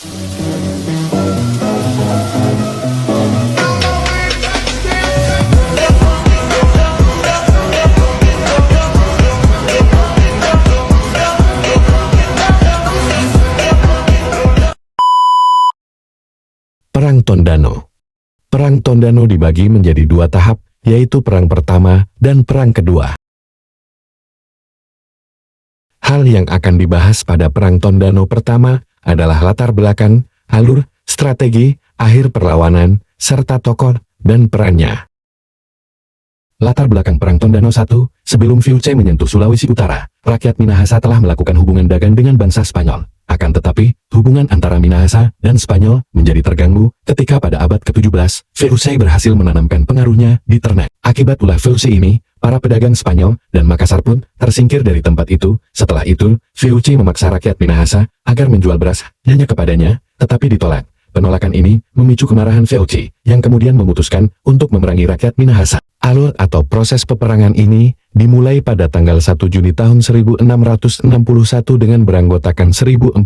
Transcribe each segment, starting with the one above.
Perang Tondano. Perang Tondano dibagi menjadi dua tahap, yaitu perang pertama dan perang kedua. Hal yang akan dibahas pada perang Tondano pertama adalah latar belakang, alur, strategi, akhir perlawanan, serta tokoh dan perannya. Latar belakang perang Tondano 1, sebelum VOC menyentuh Sulawesi Utara, rakyat Minahasa telah melakukan hubungan dagang dengan bangsa Spanyol. Akan tetapi, hubungan antara Minahasa dan Spanyol menjadi terganggu ketika pada abad ke-17, VOC berhasil menanamkan pengaruhnya di Ternate. Akibat ulah VOC ini, para pedagang Spanyol dan Makassar pun tersingkir dari tempat itu. Setelah itu, VOC memaksa rakyat Minahasa agar menjual beras hanya kepadanya, tetapi ditolak. Penolakan ini memicu kemarahan VOC, yang kemudian memutuskan untuk memerangi rakyat Minahasa. Alur atau proses peperangan ini dimulai pada tanggal 1 Juni tahun 1661 dengan beranggotakan 1.400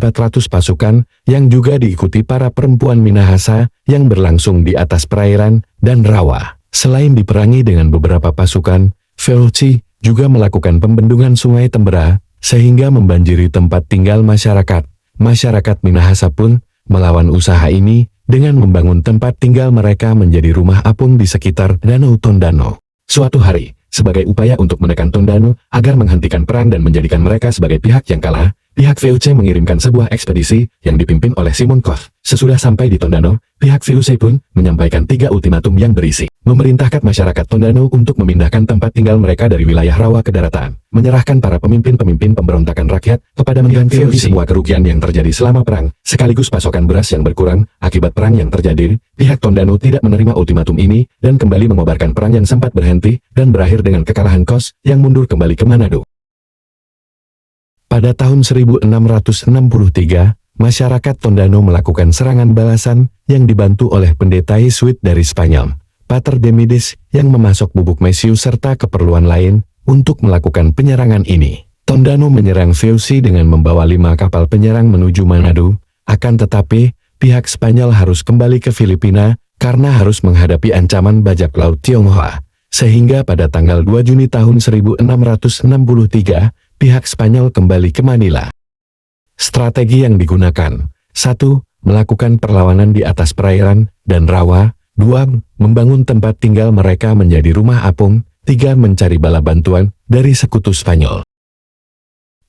pasukan yang juga diikuti para perempuan Minahasa yang berlangsung di atas perairan dan rawa. Selain diperangi dengan beberapa pasukan, VOC juga melakukan pembendungan Sungai Tembera sehingga membanjiri tempat tinggal masyarakat. Masyarakat Minahasa pun melawan usaha ini dengan membangun tempat tinggal mereka menjadi rumah apung di sekitar Danau Tondano. Suatu hari, sebagai upaya untuk menekan Tondano agar menghentikan perang dan menjadikan mereka sebagai pihak yang kalah, pihak VOC mengirimkan sebuah ekspedisi yang dipimpin oleh Simon Koch. Sesudah sampai di Tondano, pihak VOC pun menyampaikan 3 ultimatum yang berisi: memerintahkan masyarakat Tondano untuk memindahkan tempat tinggal mereka dari wilayah rawa ke daratan, menyerahkan para pemimpin-pemimpin pemberontakan rakyat kepada mengganti semua kerugian yang terjadi selama perang, sekaligus pasokan beras yang berkurang akibat perang yang terjadi. Pihak Tondano tidak menerima ultimatum ini dan kembali mengobarkan perang yang sempat berhenti dan berakhir dengan kekalahan Koch yang mundur kembali ke Manado. Pada tahun 1663, masyarakat Tondano melakukan serangan balasan yang dibantu oleh pendeta Yesuit dari Spanyol, Pater Demides, yang memasok bubuk mesiu serta keperluan lain untuk melakukan penyerangan ini. Tondano menyerang VOC dengan membawa 5 kapal penyerang menuju Manado, akan tetapi pihak Spanyol harus kembali ke Filipina karena harus menghadapi ancaman bajak laut Tionghoa. Sehingga pada tanggal 2 Juni tahun 1663, pihak Spanyol kembali ke Manila. Strategi yang digunakan: 1. Melakukan perlawanan di atas perairan dan rawa. 2. Membangun tempat tinggal mereka menjadi rumah apung. 3. Mencari bala bantuan dari sekutu Spanyol.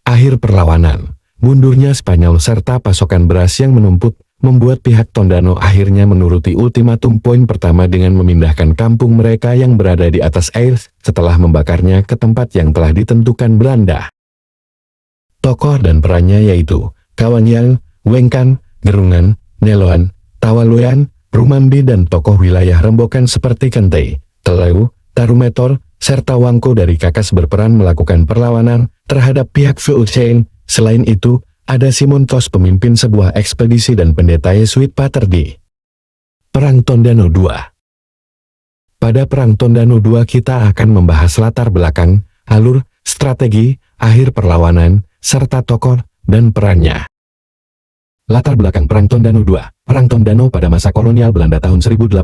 Akhir perlawanan: mundurnya Spanyol serta pasokan beras yang menumpuk membuat pihak Tondano akhirnya menuruti ultimatum poin pertama dengan memindahkan kampung mereka yang berada di atas air setelah membakarnya ke tempat yang telah ditentukan Belanda. Tokoh dan perannya yaitu Kawanyang, Wengkan, Gerungan, Neloan, Tawaloyan, Rumambi, dan tokoh wilayah Rembokan seperti Kente, Teleu, Tarumetor, serta Wangko dari Kakas berperan melakukan perlawanan terhadap pihak VOC. Selain itu, ada Simon Koch pemimpin sebuah ekspedisi dan pendeta Yesuit Pater D. Perang Tondano 2. Pada Perang Tondano 2 kita akan membahas latar belakang, alur, strategi, akhir perlawanan, serta tokoh dan perannya. Latar belakang Perang Tondano 2. Perang Tondano pada masa kolonial Belanda tahun 1808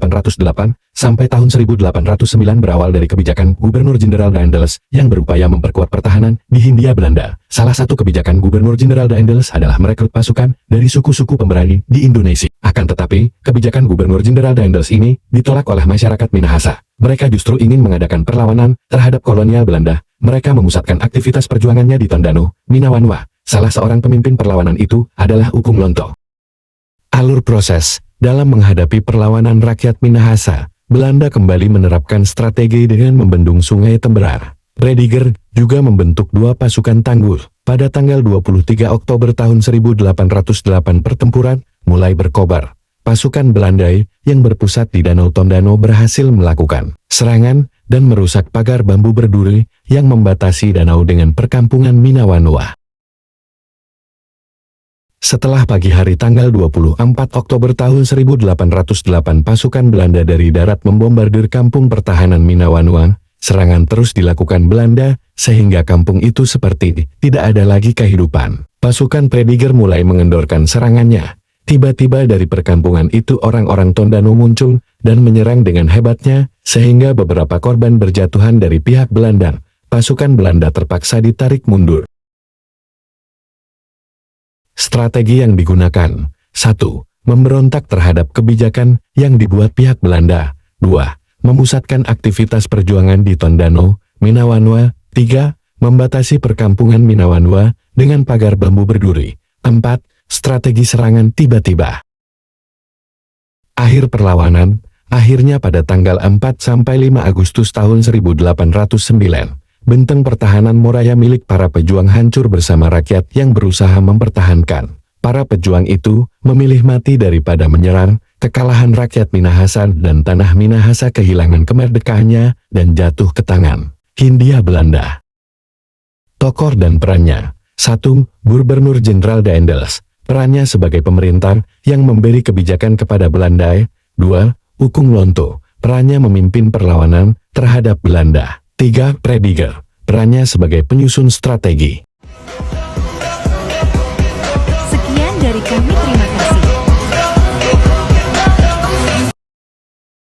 sampai tahun 1809 berawal dari kebijakan Gubernur Jenderal Daendels yang berupaya memperkuat pertahanan di Hindia Belanda. Salah satu kebijakan Gubernur Jenderal Daendels adalah merekrut pasukan dari suku-suku pemberani di Indonesia. Akan tetapi, kebijakan Gubernur Jenderal Daendels ini ditolak oleh masyarakat Minahasa. Mereka justru ingin mengadakan perlawanan terhadap kolonial Belanda. Mereka memusatkan aktivitas perjuangannya di Tondano, Minawanwa. Salah seorang pemimpin perlawanan itu adalah Upung Lonto. Alur proses: dalam menghadapi perlawanan rakyat Minahasa, Belanda kembali menerapkan strategi dengan membendung Sungai Tembera. Prediger juga membentuk 2 pasukan tanggul. Pada tanggal 23 Oktober tahun 1808 pertempuran mulai berkobar. Pasukan Belanda yang berpusat di Danau Tondano berhasil melakukan serangan dan merusak pagar bambu berduri yang membatasi danau dengan perkampungan Minawanwa. Setelah pagi hari tanggal 24 Oktober tahun 1808 pasukan Belanda dari darat membombardir kampung pertahanan Minawanwa, serangan terus dilakukan Belanda sehingga kampung itu seperti tidak ada lagi kehidupan. Pasukan Prediger mulai mengendorkan serangannya. Tiba-tiba dari perkampungan itu orang-orang Tondano muncul dan menyerang dengan hebatnya, sehingga beberapa korban berjatuhan dari pihak Belanda. Pasukan Belanda terpaksa ditarik mundur. Strategi yang digunakan: 1. Memberontak terhadap kebijakan yang dibuat pihak Belanda. 2. Memusatkan aktivitas perjuangan di Tondano, Minawanwa. 3. Membatasi perkampungan Minawanwa dengan pagar bambu berduri. 4. Strategi serangan tiba-tiba. Akhir perlawanan, akhirnya pada tanggal 4–5 Agustus tahun 1809, benteng pertahanan Moraya milik para pejuang hancur bersama rakyat yang berusaha mempertahankan. Para pejuang itu memilih mati daripada menyerang. Kekalahan rakyat Minahasa dan tanah Minahasa kehilangan kemerdekaannya dan jatuh ke tangan Hindia Belanda. Tokoh dan perannya: 1. Gubernur Jenderal Daendels, perannya sebagai pemerintah yang memberi kebijakan kepada Belanda. 2. Ukung Lonto, perannya memimpin perlawanan terhadap Belanda. 3. Prediger, perannya sebagai penyusun strategi.